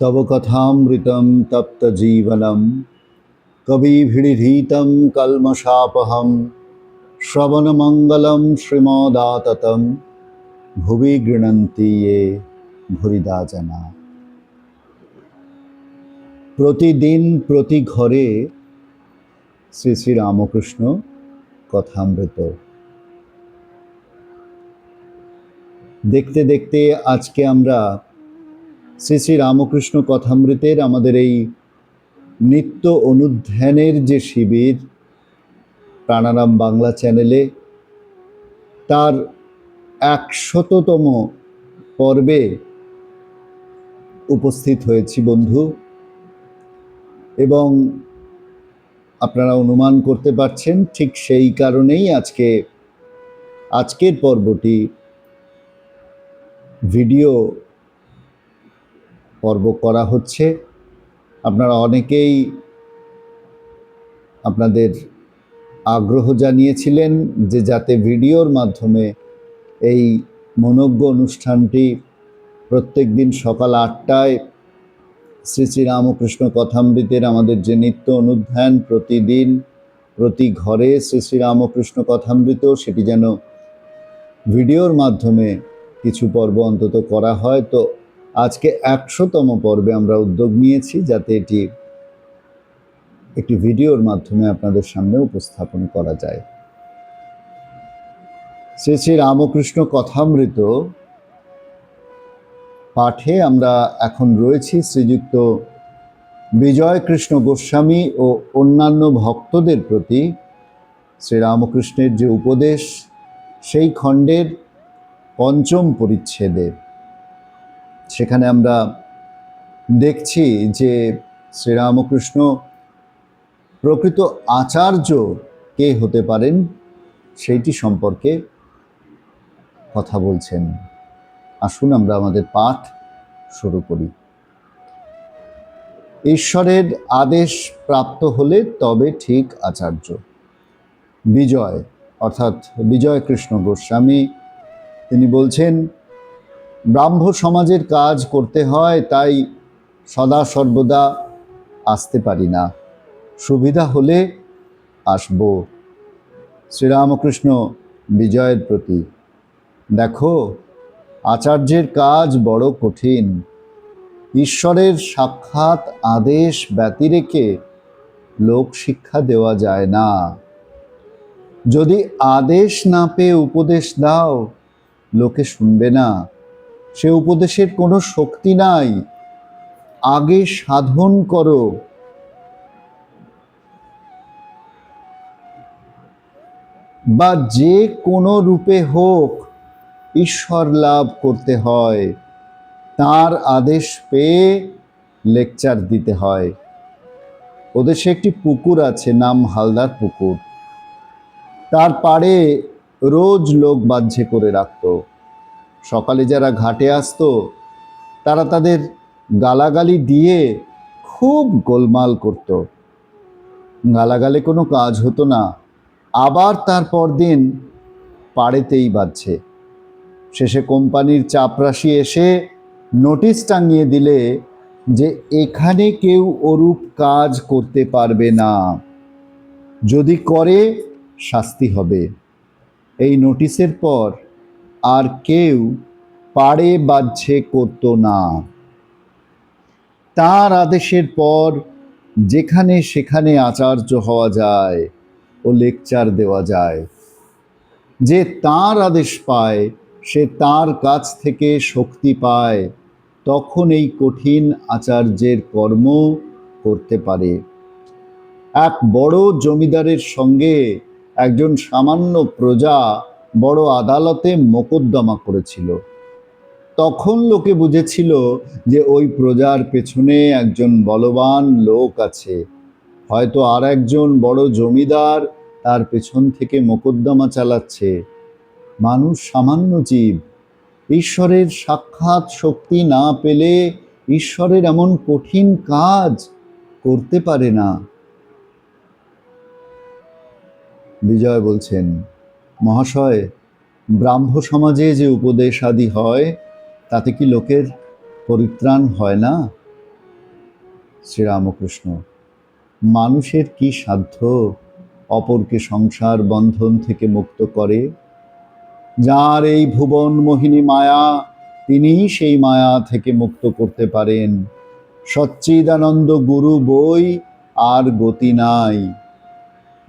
तव कथामृतं तप्तजीवनं कविभिरीडितं कल्मषापहं श्रवणमङ्गलं श्रीमदाततं भुवि गृह्णन्ति ये भूरिदा जना। प्रतिदिन प्रति घरे श्री श्री रामकृष्ण कथामृत। देखते देखते आज के आमरा শ্রী শ্রী রামকৃষ্ণ কথামৃতের আমাদের এই নিত্য অনুধ্যানের যে শিবির প্রাণারাম বাংলা চ্যানেলে তার ১০০তম পর্বে উপস্থিত হয়েছি বন্ধু, এবং আপনারা অনুমান করতে পারছেন ঠিক সেই কারণেই আজকের পর্বটি ভিডিও পর্ব করা হচ্ছে। আপনারা অনেকেই আপনাদের আগ্রহ জানিয়েছিলেন যে যাতে ভিডিওর মাধ্যমে এই মনোজ্ঞ অনুষ্ঠানটি প্রত্যেক দিন সকাল ৮টায় শ্রী শ্রী রামকৃষ্ণ কথামৃতের আমাদের যে নিত্য অনুধ্যান প্রতিদিন প্রতি ঘরে শ্রী শ্রী রামকৃষ্ণ কথামৃত, সেটি যেন ভিডিওর মাধ্যমে কিছু পর্ব অন্তত করা হয়। তো আজকে ১০০তম পর্বে আমরা উদ্যোগ নিয়েছি যাতে এটি একটি ভিডিওর মাধ্যমে আপনাদের সামনে উপস্থাপন করা যায়। শ্রী শ্রী রামকৃষ্ণ কথামৃত পাঠে আমরা এখন রয়েছি শ্রীযুক্ত বিজয় কৃষ্ণ গোস্বামী ও অন্যান্য ভক্তদের প্রতি শ্রীরামকৃষ্ণের যে উপদেশ সেই খণ্ডের ৫ম পরিচ্ছেদে। সেখানে আমরা দেখছি যে শ্রীরামকৃষ্ণ প্রকৃত আচার্য কে হতে পারেন সেইটি সম্পর্কে কথা বলছেন। আসুন আমরা আমাদের পাঠ শুরু করি। ঈশ্বরের আদেশ প্রাপ্ত হলে তবে ঠিক আচার্য। বিজয় অর্থাৎ বিজয় কৃষ্ণ গোস্বামী তিনি বলছেন, ব্রাহ্ম সমাজের কাজ করতে হয়, তাই সদা সর্বদা আসতে পারি না, সুবিধা হলে আসব। শ্রীরামকৃষ্ণ বিজয়ের প্রতি, দেখো আচার্যের কাজ বড় কঠিন। ঈশ্বরের সাক্ষাৎ আদেশ ব্যতি রেখে লোক শিক্ষা দেওয়া যায় না। যদি আদেশ না পেয়ে উপদেশ দাও, লোকে শুনবে না, সে উপদেশের কোনো শক্তি নাই। আগে সাধন করো। বা যে কোনো রূপে হোক ঈশ্বর লাভ করতে হয়, তার আদেশ পেয়ে লেকচার দিতে হয়। ওদেশে একটি পুকুর আছে, নাম হালদার পুকুর। তার পাড়ে রোজ লোক বাহ্যে করে রাখত। সকালে যারা ঘাটে আসতো তারা তাদের গালাগালি দিয়ে খুব গোলমাল করত। গালাগালে কোনো কাজ হতো না, আবার তারপর দিন পাড়েতেই বাজছে। শেষে কোম্পানির চাপরাশি এসে নোটিশ টাঙিয়ে দিলে যে এখানে কেউ ওরূপ কাজ করতে পারবে না, যদি করে শাস্তি হবে। এই নোটিশের পর আর কেউ পাড়ে বাহ্যে করত না। তার আদেশের পর যেখানে সেখানে আচার্য হওয়া যায় ও লেকচার দেওয়া যায়। যে তার আদেশ পায় সে তার কাছ থেকে শক্তি পায়, তখন এই কঠিন আচার্যের কর্ম করতে পারে। এক বড় জমিদারের সঙ্গে একজন সামান্য প্রজা বড় আদালতে মোকদ্দমা করেছিল। তখন লোকে বুঝেছিল যে ওই প্রজার পেছনে একজন বলবান লোক আছে, হয়তো আর একজন বড় জমিদার তার পেছন থেকে মোকদ্দমা চালাচ্ছে। মানুষ সামান্য জীব, ঈশ্বরের সাক্ষাৎ শক্তি না পেলে ঈশ্বরের এমন কঠিন কাজ করতে পারে না। বিজয় বলছেন, মহাশয়, ব্রাহ্ম সমাজে যে উপদেশ আদি হয় তাতে কি লোকের পরিত্রাণ হয় না? শ্রীরামকৃষ্ণ, মানুষের কি সাধ্য অপরকে সংসার বন্ধন থেকে মুক্ত করে? যার এই ভুবন মোহিনী মায়া, তিনি সেই মায়া থেকে মুক্ত করতে পারেন। সচ্চিদানন্দ গুরু বই আর গতি নাই।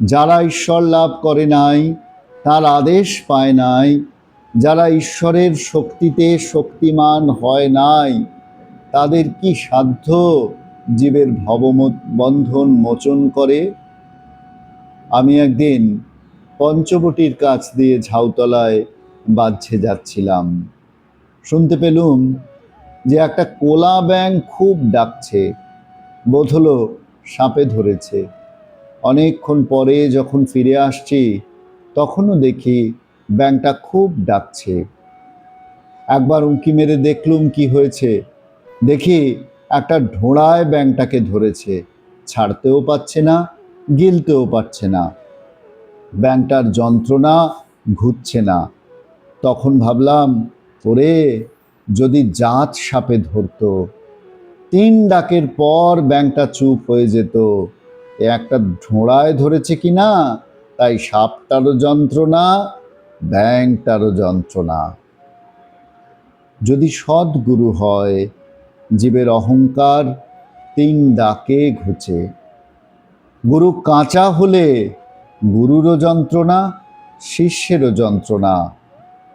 যারা ঈশ্বর লাভ করে নাই, তার আদেশ পায় নাই, যারা ঈশ্বরের শক্তিতে শক্তিমান হয় নাই, তাদের কি সাধ্য জীবের ভববন্ধন মোচন করে? আমি একদিন পঞ্চবটির কাছ দিয়ে ঝাউতলায় বাঁধছে যাচ্ছিলাম। শুনতে পেলুম যে একটা কোলা ব্যাঙ খুব ডাকছে, বোধ হলো সাপে ধরেছে। অনেকক্ষণ পরে যখন ফিরে আসছি তখনও দেখি ব্যাঙটা খুব ডাকছে। একবার উঁকি মেরে দেখলুম কি হয়েছে। দেখি একটা ঢোড়ায় ব্যাঙটাকে ধরেছে, ছাড়তেও পারছে না, গিলতেও পারছে না। ব্যাঙটার যন্ত্রণা ঘুরছে না। তখন ভাবলাম, ওরে, যদি জাত সাপে ধরতো! 3 ডাকের পর ব্যাঙটা চুপ হয়ে যেত। এ একটা ঢোড়ায় ধরেছে কিনা, তাই সাপটারও যন্ত্রণা, ব্যাঙটারও যন্ত্রণা। যদি সদ্গুরু হয়, জীবের অহংকার 3 ডাকে ঘুচে। গুরু কাঁচা হলে গুরুরও যন্ত্রণা, শিষ্যেরও যন্ত্রণা।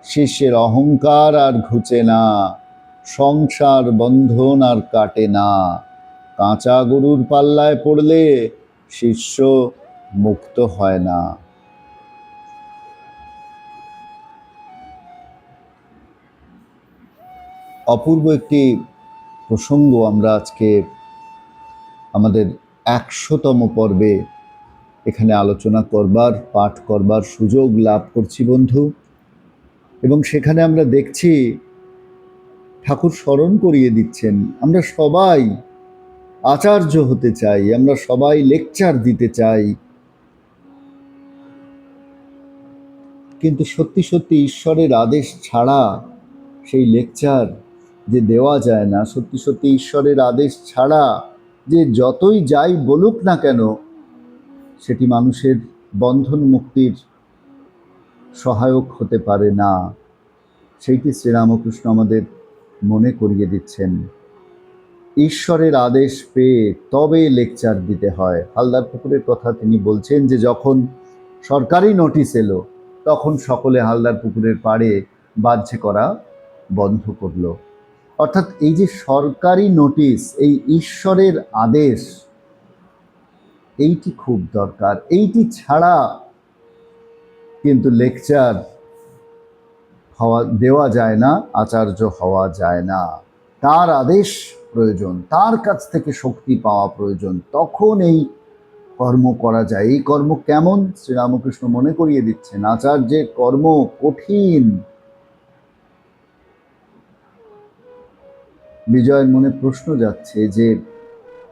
শিষ্যের অহংকার আর ঘুচে না, সংসার বন্ধন আর কাটে না। কাঁচা গরুর পাল্লায় পড়লে শিষ্য মুক্ত হয় না। অপূর্ব একটি প্রসঙ্গ আমরা আজকে আমাদের 100তম পর্বে এখানে আলোচনা করবার, পাঠ করবার সুযোগ লাভ করছি বন্ধু। এবং সেখানে আমরা দেখছি ঠাকুর স্মরণ করিয়ে দিচ্ছেন, আমরা সবাই আচার্য হতে চাই, আমরা সবাই লেকচার দিতে চাই, কিন্তু সত্যি সত্যি ঈশ্বরের আদেশ ছাড়া সেই লেকচার যে দেওয়া যায় না, সত্যি সত্যি ঈশ্বরের আদেশ ছাড়া যে যতই যাই বলুক না কেন, সেটি মানুষের বন্ধন মুক্তির সহায়ক হতে পারে না। সেইটি শ্রীরামকৃষ্ণ আমাদের মনে করিয়ে দিচ্ছেন। ঈশ্বরের আদেশ পেয়ে তবে লেকচার দিতে হয়। হালদার পুকুরের কথা তিনি বলছেন যে যখন সরকারি নোটিশ এলো তখন সকলে হালদার পুকুরের পাড়ে বাহ্যে করা বন্ধ করলো। অর্থাৎ এই যে সরকারি নোটিশ, এই ঈশ্বরের আদেশ, এইটি খুব দরকার। এইটি ছাড়া কিন্তু লেকচার দেওয়া যায় না, আচার্য হওয়া যায় না। তার আদেশ প্রয়োজন, তার কাছ থেকে শক্তি পাওয়া প্রয়োজন, তখন এই কর্ম করা যায়। এই কর্ম কেমন? শ্রীরামকৃষ্ণ মনে করিয়ে দিচ্ছেন, আচার্যের কর্ম কঠিন। বিজয়ের মনে প্রশ্ন যাচ্ছে যে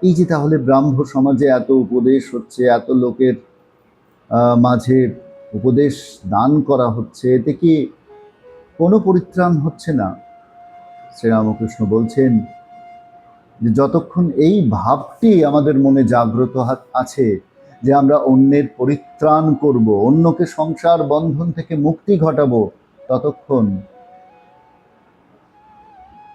এই যে তাহলে ব্রাহ্ম সমাজে এত উপদেশ হচ্ছে, এত লোকের মাঝে উপদেশ দান করা হচ্ছে, এতে কি কোনো পরিত্রাণ হচ্ছে না? শ্রীরামকৃষ্ণ বলছেন যে যতক্ষণ এই ভাবটি আমাদের মনে জাগ্রত আছে যে আমরা অন্যের পরিত্রাণ করব, অন্যকে সংসার বন্ধন থেকে মুক্তি ঘটাবো, ততক্ষণ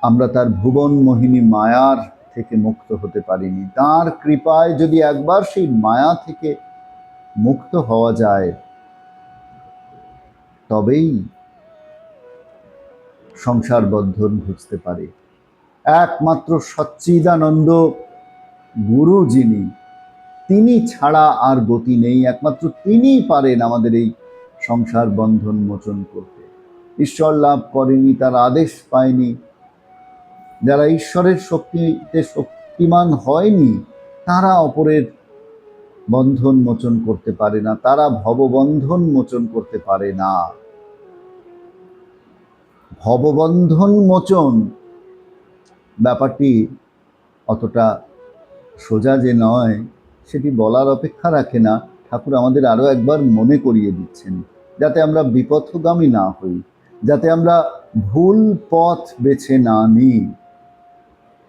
আমরা তার ভুবন মোহিনী মায়ার থেকে মুক্ত হতে পারিনি। তার কৃপায় যদি একবার সেই মায়া থেকে মুক্ত হওয়া যায়, তবেই সংসার বন্ধন ঘুচতে পারে। একমাত্র সচ্চিদানন্দ গুরু যিনি, তিনি ছাড়া আর গতি নেই। একমাত্র তিনিই পারেন আমাদের এই সংসার বন্ধন মোচন করতে। ঈশ্বর লাভ করেনি, তার আদেশ পায়নি, যারা ঈশ্বরের শক্তিতে শক্তিমান হয়নি, তারা অপরের বন্ধন মোচন করতে পারে না, তারা ভববন্ধন মোচন করতে পারে না। ভববন্ধন মোচন ব্যাপারটি অতটা সোজা যে নয় সেটি বলার অপেক্ষা রাখে না। ঠাকুর আমাদের আরো একবার মনে করিয়ে দিচ্ছেন, যাতে আমরা বিপথগামী না হই, যাতে আমরা ভুল পথ বেছে না নিই,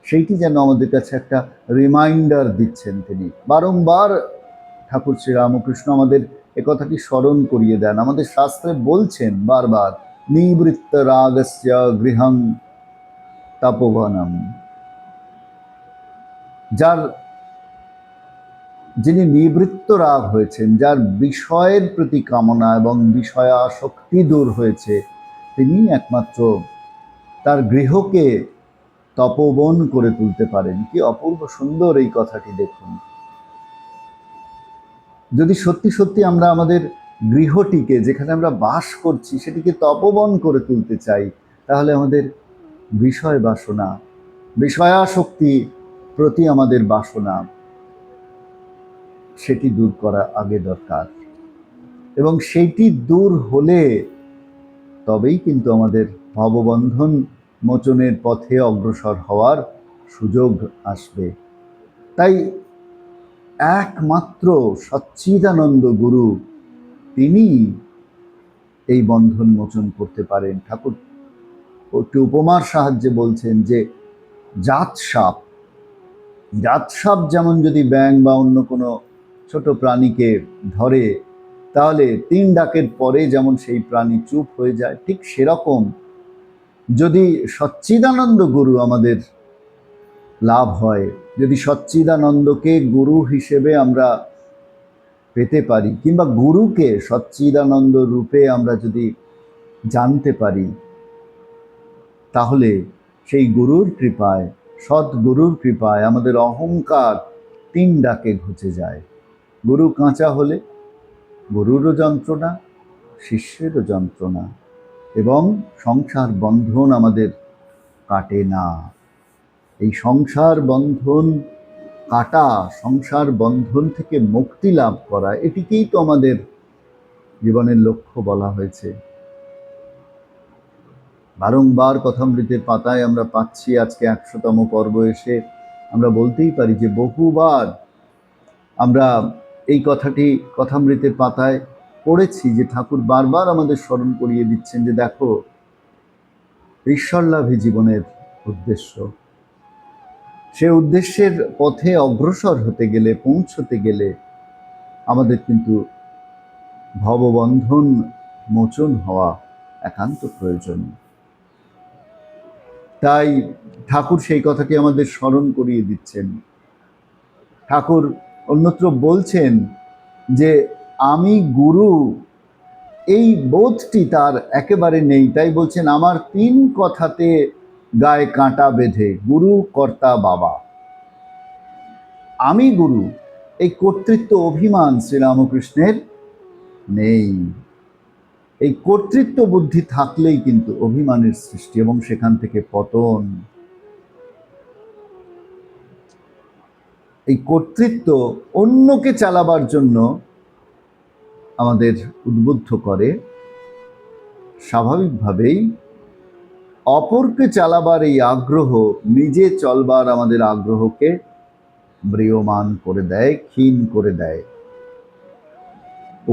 সেইটি যেন আমাদের কাছে একটা রিমাইন্ডার দিচ্ছেন তিনি। বারংবার ঠাকুর শ্রীরামকৃষ্ণ আমাদের একথাটি স্মরণ করিয়ে দেন। আমাদের শাস্ত্রে বলছেন বারবার, নিবৃত্ত রাগস্য গৃহং তপোবনম। যিনি নিবৃত্ত রাগ হয়েছেন, যার বিষয়ের প্রতি কামনা এবং বিষয়াসক্তি দূর হয়েছে, তিনি একমাত্র তার গৃহকে তপোবন করে তুলতে পারেন। কি অপূর্ব সুন্দর এই কথাটি দেখুন। যদি সত্যি সত্যি আমরা আমাদের গৃহটিকে, যেখানে আমরা বাস করছি, সেটিকে তপোবন করে তুলতে চাই, তাহলে আমাদের বিষয় বাসনা, বিষয়াসক্তি প্রতি আমাদের বাসনা, সেটি দূর করা আগে দরকার। এবং সেইটি দূর হলে তবেই কিন্তু আমাদের ভববন্ধন মোচনের পথে অগ্রসর হওয়ার সুযোগ আসবে। তাই একমাত্র সচ্চিদানন্দ গুরু, তিনি এই বন্ধন মোচন করতে পারেন। ঠাকুর একটি উপমার সাহায্যে বলছেন যে জাত সাপ যেমন যদি ব্যাঙ বা অন্য কোনো ছোট প্রাণীকে ধরে, তাহলে 3 ডাকের পরে যেমন সেই প্রাণী চুপ হয়ে যায়, ঠিক সেরকম যদি সচ্চিদানন্দ গুরু আমাদের লাভ হয়, যদি সচ্চিদানন্দকে গুরু হিসেবে আমরা পেতে পারি, কিংবা গুরুকে সচ্চিদানন্দ রূপে আমরা যদি জানতে পারি, তাহলে সেই গুরুর কৃপায়, সদ্গুরুর কৃপায় আমাদের অহংকার 3 ডাকে ঘুচে যায়। গুরু কাঁচা হলে গুরুরও যন্ত্রণা, শিষ্যেরও যন্ত্রণা, এবং সংসার বন্ধন আমাদের কাটে না। এই সংসার বন্ধন কাটা, সংসার বন্ধন থেকে মুক্তি লাভ করা, এটিকেই তো আমাদের জীবনের লক্ষ্য বলা হয়েছে। বারংবার কথামৃতের পাতায় আমরা পাচ্ছি, আজকে 100তম পর্ব এসে আমরা বলতেই পারি যে বহুবার আমরা এই কথাটি কথামৃতের পাতায় পড়েছি, যে ঠাকুর বারবার আমাদের স্মরণ করিয়ে দিচ্ছেন যে দেখো, ঈশ্বরলাভই জীবনের উদ্দেশ্য। সে উদ্দেশ্যের পথে অগ্রসর হতে গেলে, পৌঁছতে গেলে আমাদের কিন্তু ভববন্ধন মোচন হওয়া একান্ত প্রয়োজন। তাই ঠাকুর সেই কথাটি আমাদের স্মরণ করিয়ে দিচ্ছেন। ঠাকুর অন্যত্র বলছেন যে আমি গুরু, এই বোধটি তার একেবারে নেই। তাই বলছেন, আমার 3 কথাতে গায়ে কাঁটা বেঁধে, গুরু কর্তা বাবা। আমি গুরু, এই কর্তৃত্ব অভিমান শ্রীরামকৃষ্ণের নেই। এই কর্তৃত্ব বুদ্ধি থাকলেই কিন্তু অভিমানের সৃষ্টি এবং সেখান থেকে পতন। এই কর্তৃত্ব অন্যকে চালাবার জন্য আমাদের উদ্বুদ্ধ করে, স্বাভাবিকভাবেই অপরকে চালাবার এই আগ্রহ নিজে চলবার আমাদের আগ্রহকে ম্রিয়মান করে দেয়, ক্ষীণ করে দেয়।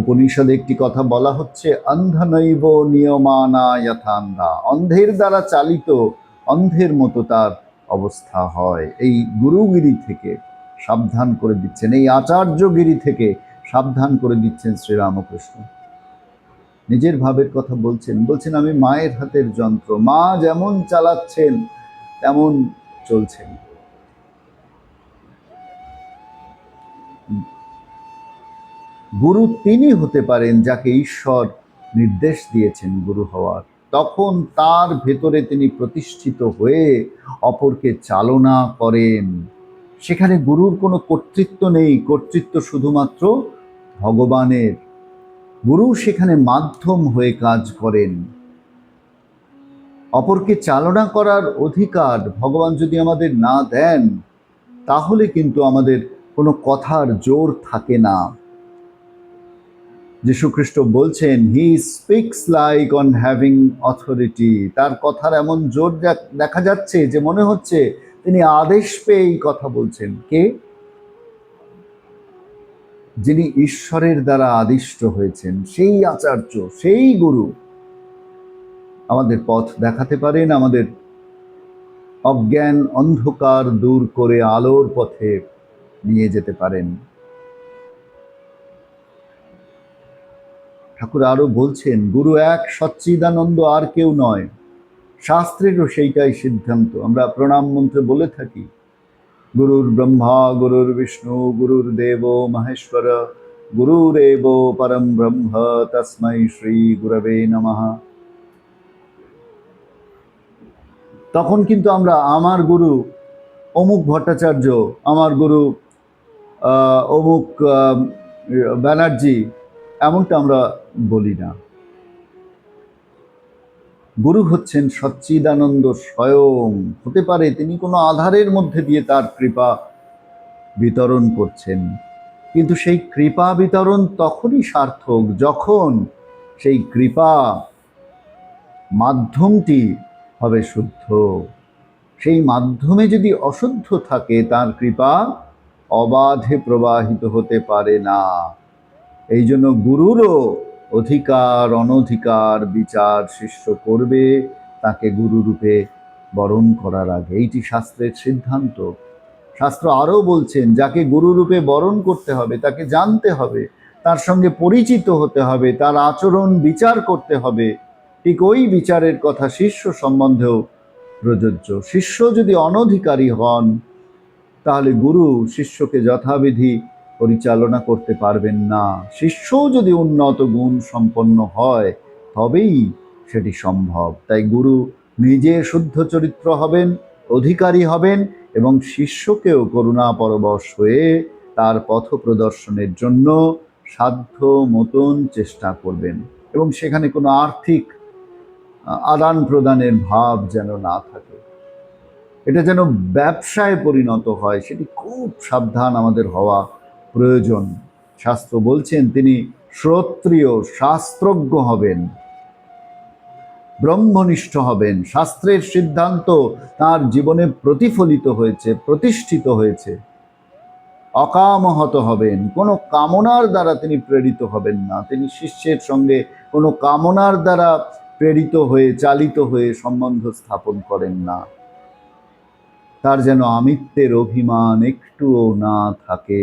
উপনিষদে একটি কথা বলা হচ্ছে, অন্ধনৈব নিয়মানা যথান্ধা। অন্ধের দ্বারা চালিত অন্ধের মতো তার অবস্থা হয়। এই গুরুগিরি থেকে সাবধান করে দিচ্ছেন, এই আচার্যগিরি থেকে সাবধান করে দিচ্ছেন শ্রীরামকৃষ্ণ। নিজের ভাবের কথা বলছেন আমি মায়ের হাতের যন্ত্র, মা যেমন চালাচ্ছেন তেমন চলছেন। গুরু তিনি হতে পারেন যাকে ঈশ্বর নির্দেশ দিয়েছেন গুরু হওয়ার। তখন তার ভেতরে তিনি প্রতিষ্ঠিত হয়ে অপরকে চালনা করেন। সেখানে গুরুর কোনো কর্তৃত্ব নেই, কর্তৃত্ব শুধুমাত্র ভগবানের। গুরু সেখানে মাধ্যম হয়ে কাজ করেন। অপরকে চালনা করার অধিকার ভগবান যদি আমাদের না দেন, তাহলে কিন্তু আমাদের কোনো কথার জোর থাকে না। যীশুখ্রিস্ট বলছেন, he speaks like on having authority. তার কথার এমন জোর দেখা যাচ্ছে যে মনে হচ্ছে তিনি আদেশ পেয়েই কথা বলছেন। কে? যিনি ঈশ্বরের দ্বারা আদিষ্ট হয়েছেন, সেই আচার্য, সেই গুরু আমাদের পথ দেখাতে পারেন, আমাদের অজ্ঞান অন্ধকার দূর করে আলোর পথে নিয়ে যেতে পারেন। ঠাকুর আরো বলছেন, গুরু এক, সচ্চিদানন্দ, আর কেউ নয়। শাস্ত্রেরও সেইটাই সিদ্ধান্ত। আমরা প্রণাম মন্ত্রে বলে থাকি, গুরুর ব্রহ্মা গুরুর বিষ্ণু গুরুর দেব মহেশ্বর গুরুরেব পরম ব্রহ্ম তস্मै শ্রী গুরবে নমঃ। তখন কিন্তু আমরা আমার গুরু অমুক ভট্টাচার্য, আমার গুরু অমুক ব্যানার্জি, এমনটা আমরা বলি না। গুরু হচ্ছেন সচ্চিদানন্দ স্বয়ং। হতে পারে তিনি কোনো আধারের মধ্যে দিয়ে তার কৃপা বিতরণ করছেন, কিন্তু সেই কৃপা বিতরণ তখনই সার্থক যখন সেই কৃপা মাধ্যমটি হবে শুদ্ধ। সেই মাধ্যমে যদি অশুদ্ধ থাকে, তার কৃপা অবাধে প্রবাহিত হতে পারে না। এই জন্য গুরুরও অধিকার অনধিকার বিচার শিষ্য করবে তাকে গুরুরূপে বরণ করার আগে। এইটি শাস্ত্রের সিদ্ধান্ত। শাস্ত্র আরও বলছেন, যাকে গুরুরূপে বরণ করতে হবে তাকে জানতে হবে, তার সঙ্গে পরিচিত হতে হবে, তার আচরণ বিচার করতে হবে। ঠিক ওই বিচারের কথা শিষ্য সম্বন্ধেও প্রযোজ্য। শিষ্য যদি অনধিকারী হন, তাহলে গুরু শিষ্যকে যথাবিধি পরিচালনা করতে পারবেন না। শিষ্যও যদি উন্নত গুণ সম্পন্ন হয়, তবেই সেটি সম্ভব। তাই গুরু নিজে শুদ্ধ চরিত্র হবেন, অধিকারী হবেন, এবং শিষ্যকেও করুণা পরবশ হয়ে তার পথ প্রদর্শনের জন্য সাধ্য মতন চেষ্টা করবেন, এবং সেখানে কোনো আর্থিক আদান প্রদানের ভাব যেন না থাকে। এটা যেন ব্যবসায় পরিণত হয়, সেটি খুব সাবধান আমাদের হওয়া প্রয়োজন। শাস্ত্র বলছেন তিনি শ্রোত্রিয়, শাস্ত্রজ্ঞ হবেন, ব্রহ্মনিষ্ঠ হবেন। শাস্ত্রের সিদ্ধান্ত তার জীবনে প্রতিফলিত হয়েছে, প্রতিষ্ঠিত হয়েছে। অকামহত হবেন, কোনো কামনার দ্বারা তিনি প্রেরিত হবেন না। তিনি শিষ্যের সঙ্গে কোনো কামনার দ্বারা প্রেরিত হয়ে, চালিত হয়ে সম্বন্ধ স্থাপন করেন না। তার যেন আমিত্বের অভিমান একটুও না থাকে।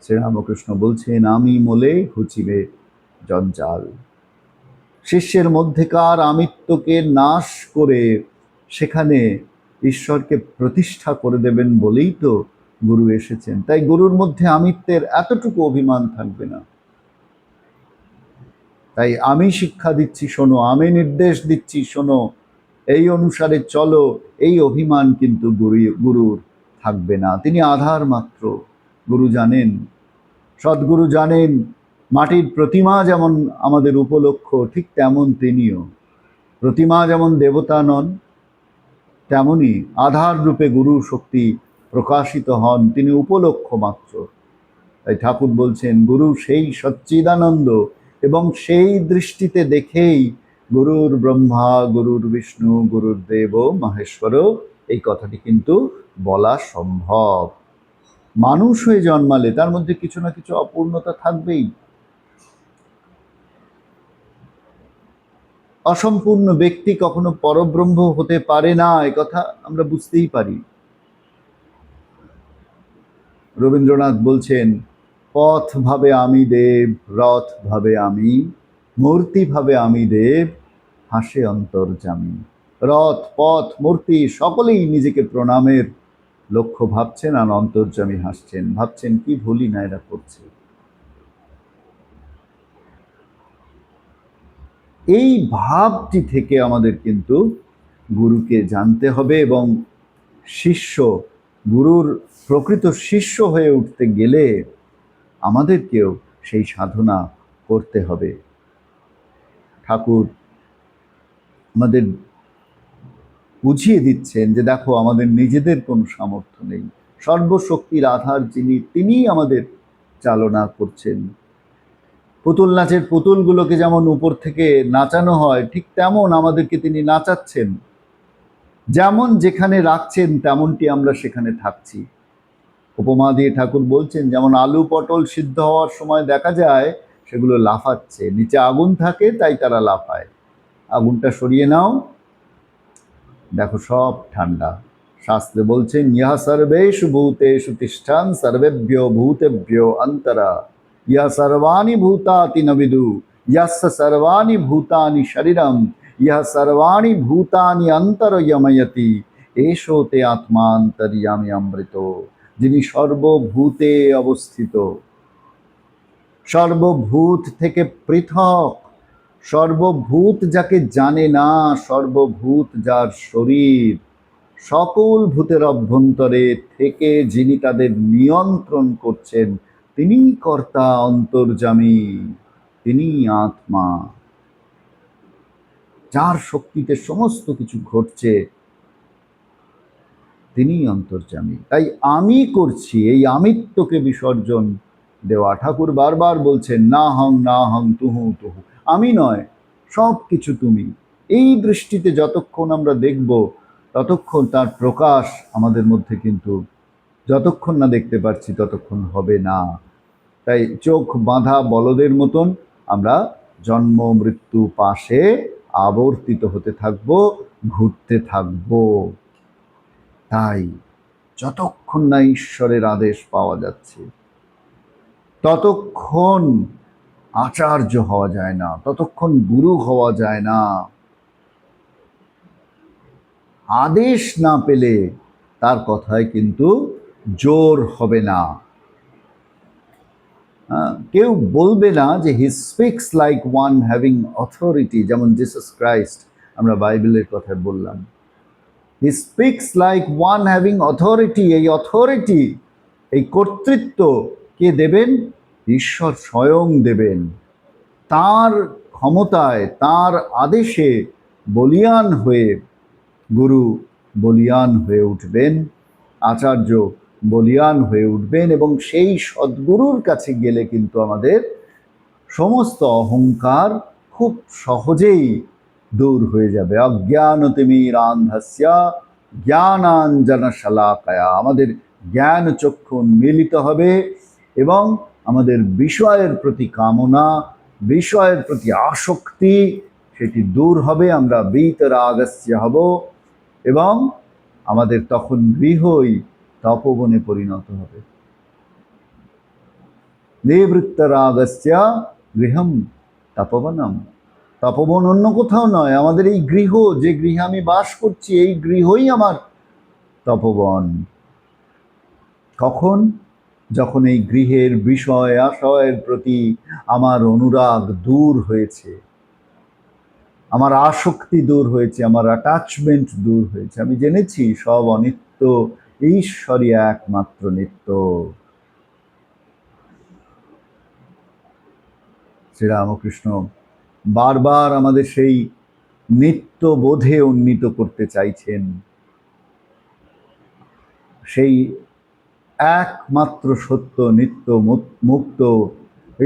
শ্রীরামকৃষ্ণ বলছেন, আমি মোলে ঘুচিবে জঞ্জাল। শিষ্যের মধ্যেকার আমিত্বকে নাশ করে সেখানে ঈশ্বরকে প্রতিষ্ঠা করে দেবেন বলেই তো গুরু এসেছেন। তাই গুরুর মধ্যে আমিত্বের এতটুকু অভিমান থাকবে না। তাই আমি শিক্ষা দিচ্ছি শোনো, আমি নির্দেশ দিচ্ছি শোনো, এই অনুসারে চলো, এই অভিমান কিন্তু গুরুর থাকবে না। তিনি আধার মাত্র। গুরু জানেন, সদ্গুরু জানেন, মাটির প্রতিমা যেমন আমাদের উপলক্ষ, ঠিক তেমন তিনিও। প্রতিমা যেমন দেবতা নন, তেমনি আধার রূপে গুরু শক্তি প্রকাশিত হন, তিনি উপলক্ষ মাত্র। তাই ঠাকুর বলছেন, গুরু সেই সচ্চিদানন্দ, এবং সেই দৃষ্টিতে দেখেই গুরুর ব্রহ্মা গুরুর বিষ্ণু গুরুর দেব মহেশ্বর, এই কথাটি কিন্তু বলা সম্ভব। মানুষ হয়ে জন্মালে তার মধ্যে কিছু না কিছু অপূর্ণতা থাকবেই। অসম্পূর্ণ ব্যক্তি কখনো পরব্রহ্ম হতে পারে না, একথা আমরা বুঝতেই পারি। রবীন্দ্রনাথ বলছেন, পথ ভাবে আমি দেব, রথ ভাবে আমি, মূর্তি ভাবে আমি দেব, হাসে অন্তর্যামী। রথ, পথ, মূর্তি সকলেই নিজেকে প্রণামের লক্ষ্য ভাবছেন, আর অন্তর্যামী হাসছেন, ভাবছেন কি ভুলই না এরা করছে। এই ভাবটি থেকে আমাদের কিন্তু গুরুকে জানতে হবে, এবং শিষ্য, গুরুর প্রকৃত শিষ্য হয়ে উঠতে গেলে আমাদেরকেও সেই সাধনা করতে হবে। ঠাকুর আমাদের বুঝিয়ে দিচ্ছেন যে দেখো, আমাদের নিজেদের কোনো সামর্থ্য নেই, সর্বশক্তির আধার যিনি, তিনিই আমাদের চালনা করছেন। পুতুল নাচের পুতুলগুলোকে যেমন উপর থেকে নাচানো হয়, ঠিক তেমন আমাদেরকে তিনি নাচাচ্ছেন। যেমন যেখানে রাখছেন তেমনটি আমরা সেখানে থাকছি। উপমা দিয়ে ঠাকুর বলছেন, যেমন আলু পটল সিদ্ধ হওয়ার সময় দেখা যায় সেগুলো লাফাচ্ছে, নিচে আগুন থাকে তাই তারা লাফায়। আগুনটা সরিয়ে নাও, দেখো সব ঠান্ডা। শাস্ত্রে বলছেন, ইহা সর্বেষু ভূতেষু তিষ্ঠান সর্বেভ্যো ভূতেভ্যো অন্তরা, ইহা সর্বাণি ভূতাতি ন বিদু, ইয়াস্য সর্বাণি ভূতানি শরীরম, ইহা সর্বাণি ভূতানি অন্তর্যময়তি, এষো তে আত্মান্তর্যামী অমৃত। যিনি সর্বভূতে অবস্থিত, সর্বভূত থেকে পৃথক, সর্বভূত যাকে জানে না, সর্বভূত যার শরীর, সকল ভূতের অভ্যন্তরে থেকে যিনি তাদের নিয়ন্ত্রণ করছেন, তিনিই কর্তা অন্তর্যামী, তিনিই আত্মা, যার শক্তিতে সমস্ত কিছু ঘটছে, তিনিই অন্তর্যামী। তাই আমি করছি, এই আমিত্বকে বিসর্জন দেওয়া। ঠাকুর বারবার বলছেন, না হং তুহু তুহু, আমি নয়, সব কিছু তুমি। এই দৃষ্টিতে যতক্ষণ আমরা দেখব, ততক্ষণ তার প্রকাশ আমাদের মধ্যে কিন্তু যতক্ষণ না দেখতে পাচ্ছি ততক্ষণ হবে না। তাই চোখ বাঁধা বলদের মতন আমরা জন্ম মৃত্যু পাশে আবর্তিত হতে থাকব, ঘুরতে থাকব। তাই যতক্ষণ না ঈশ্বরের আদেশ পাওয়া যাচ্ছে, ততক্ষণ আচার্য হওয়া যায় না, ততক্ষণ গুরু হওয়া যায় না। আদেশ না পেলে তার কথায় কিন্তু জোর হবে না। কেউ বলবে না যে he speaks like one having authority, যেমন জিসাস ক্রাইস্ট আমরা বাইবেলের কথায় বললাম। He speaks like one having authority. এই অথরিটি, এই কর্তৃত্ব কে দেবেন? ঈশ্বর স্বয়ং দেবেন। তার ক্ষমতায়, তার আদেশে বলিয়ান হয়ে গুরু বলিয়ান হয়ে উঠবেন, আচার্য বলিয়ান হয়ে উঠবেন, এবং সেই সদ্গুরুর কাছে গেলে কিন্তু আমাদের সমস্ত অহংকার খুব সহজেই দূর হয়ে যাবে। অজ্ঞানতিমিরান্ধস্য জ্ঞানাঞ্জনশলাকয়া, আমাদের জ্ঞান চক্ষু উন্মিলিত হবে এবং আমাদের বিষয়ের প্রতি কামনা, বিষয়ের প্রতি আসক্তি, সেটি দূর হবে। আমরা বীতরাগস্য হব এবং আমাদের তখন গৃহই তপবনে পরিণত হবে। নিবৃত্তরাগস্য গৃহম তপবনম। তপবন অন্য কোথাও নয়, আমাদের এই গৃহ, যে গৃহে আমি বাস করছি, এই গৃহই আমার তপবন। কখন? যখন এই গৃহের বিষয় আশয়ের প্রতি আমার অনুরাগ দূর হয়েছে, আমার আসক্তি দূর হয়েছে, আমার অ্যাটাচমেন্ট দূর হয়েছে। আমি জেনেছি সব অনিত্য, ঈশ্বরই একমাত্র নিত্য। শ্রীরামকৃষ্ণ বারবার আমাদের সেই নিত্য বোধে উন্নীত করতে চাইছেন। সেই একমাত্র সত্য, নিত্য মুক্ত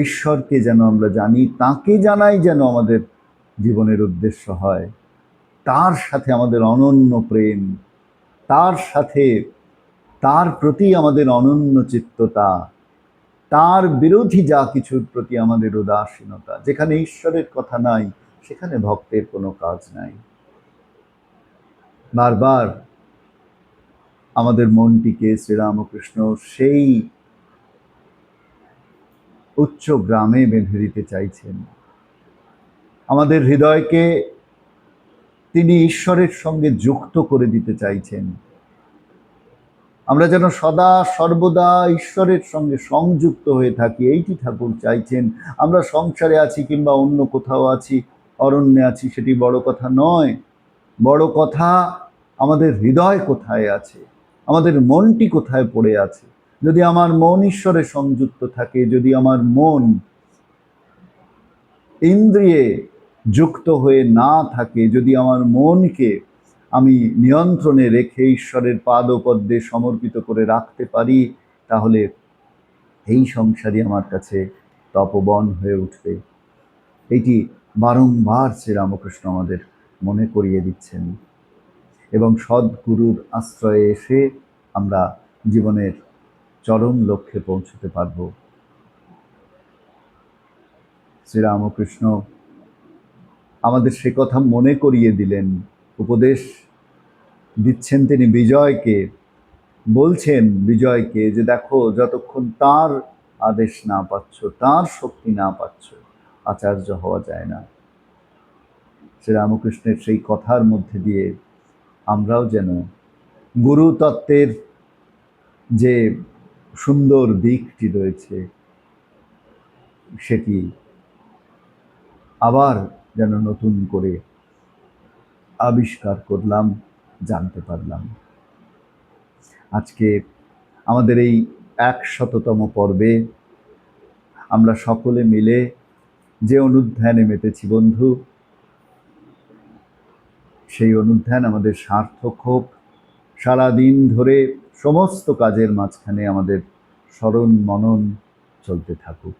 ঈশ্বরকে যেন আমরা জানি, তাকে জানাই যেন আমাদের জীবনের উদ্দেশ্য হয়। তার সাথে আমাদের অনন্য প্রেম, তার সাথে, তার প্রতি আমাদের অনন্য চিত্ততা, তার বিরোধী যা কিছুর প্রতি আমাদের উদাসীনতা। যেখানে ঈশ্বরের কথা নাই, সেখানে ভক্তের কোনো কাজ নাই। বারবার আমাদের মনটিকে শ্রীরামকৃষ্ণ সেই উচ্চ গ্রামে বেঁধে দিতে চাইছেন। আমাদের হৃদয়কে তিনি ঈশ্বরের সঙ্গে যুক্ত করে দিতে চাইছেন। আমরা যেন সদা সর্বদা ঈশ্বরের সঙ্গে সংযুক্ত হয়ে থাকি, এইটি ঠাকুর চাইছেন। আমরা সংসারে আছি কিংবা অন্য কোথাও আছি, অরণ্যে আছি, সেটি বড় কথা নয়। বড় কথা আমাদের হৃদয় কোথায় আছে, আমাদের মনটি কোথায় পড়ে আছে। যদি আমার মন ঈশ্বরে সংযুক্ত থাকে, যদি আমার মন ইন্দ্রিয়ে যুক্ত হয়ে না থাকে, যদি আমার মনকে আমি নিয়ন্ত্রণে রেখে ঈশ্বরের পাদপদ্মে সমর্পিত করে রাখতে পারি, তাহলে এই সংসারই আমার কাছে তপবন হয়ে উঠবে। এটি বারংবার শ্রীরামকৃষ্ণ আমাদের মনে করিয়ে দিচ্ছেন। এবং সদ্গুরুর আশ্রয়ে এসে আমরা জীবনের চরম লক্ষ্যে পৌঁছতে পারব। শ্রীরামকৃষ্ণ আমাদের সে কথা মনে করিয়ে দিলেন, উপদেশ দিচ্ছেন তিনি বিজয়কে, বলছেন বিজয়কে যে দেখো, যতক্ষণ তার আদেশ না পাচ্ছ, তার শক্তি না পাচ্ছ, আচার্য হওয়া যায় না। শ্রীরামকৃষ্ণের সেই কথার মধ্যে দিয়ে আমরাও যেন গুরুতত্ত্বের যে সুন্দর দিকটি রয়েছে সেটি আবার যেন নতুন করে আবিষ্কার করলাম, জানতে পারলাম। আজকে আমাদের এই 100তম পর্বে আমরা সকলে মিলে যে অনুধ্যানে মেতেছি বন্ধু, সেই অনুধ্যান আমাদের সার্থক হোক। সারাদিন ধরে সমস্ত কাজের মাঝখানে আমাদের স্মরণ মনন চলতে থাকুক,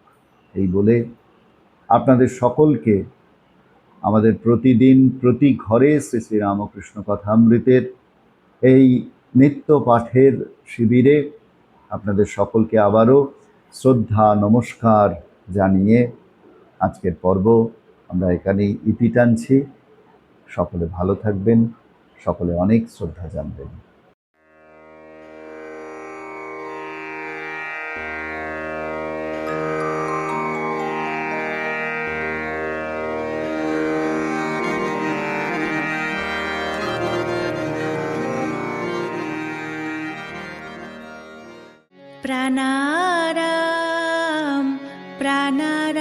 এই বলে আপনাদের সকলকে আমাদের প্রতিদিন প্রতি ঘরে শ্রী শ্রী রামকৃষ্ণ কথামৃতের এই নিত্য পাঠের শিবিরে আপনাদের সকলকে আবারও শ্রদ্ধা নমস্কার জানিয়ে আজকের পর্ব আমরা এখানেই ইতি টানছি। সকলে ভালো থাকবেন, সকলে অনেক শ্রদ্ধা জানবেন। प्राणाराम प्राणाराम।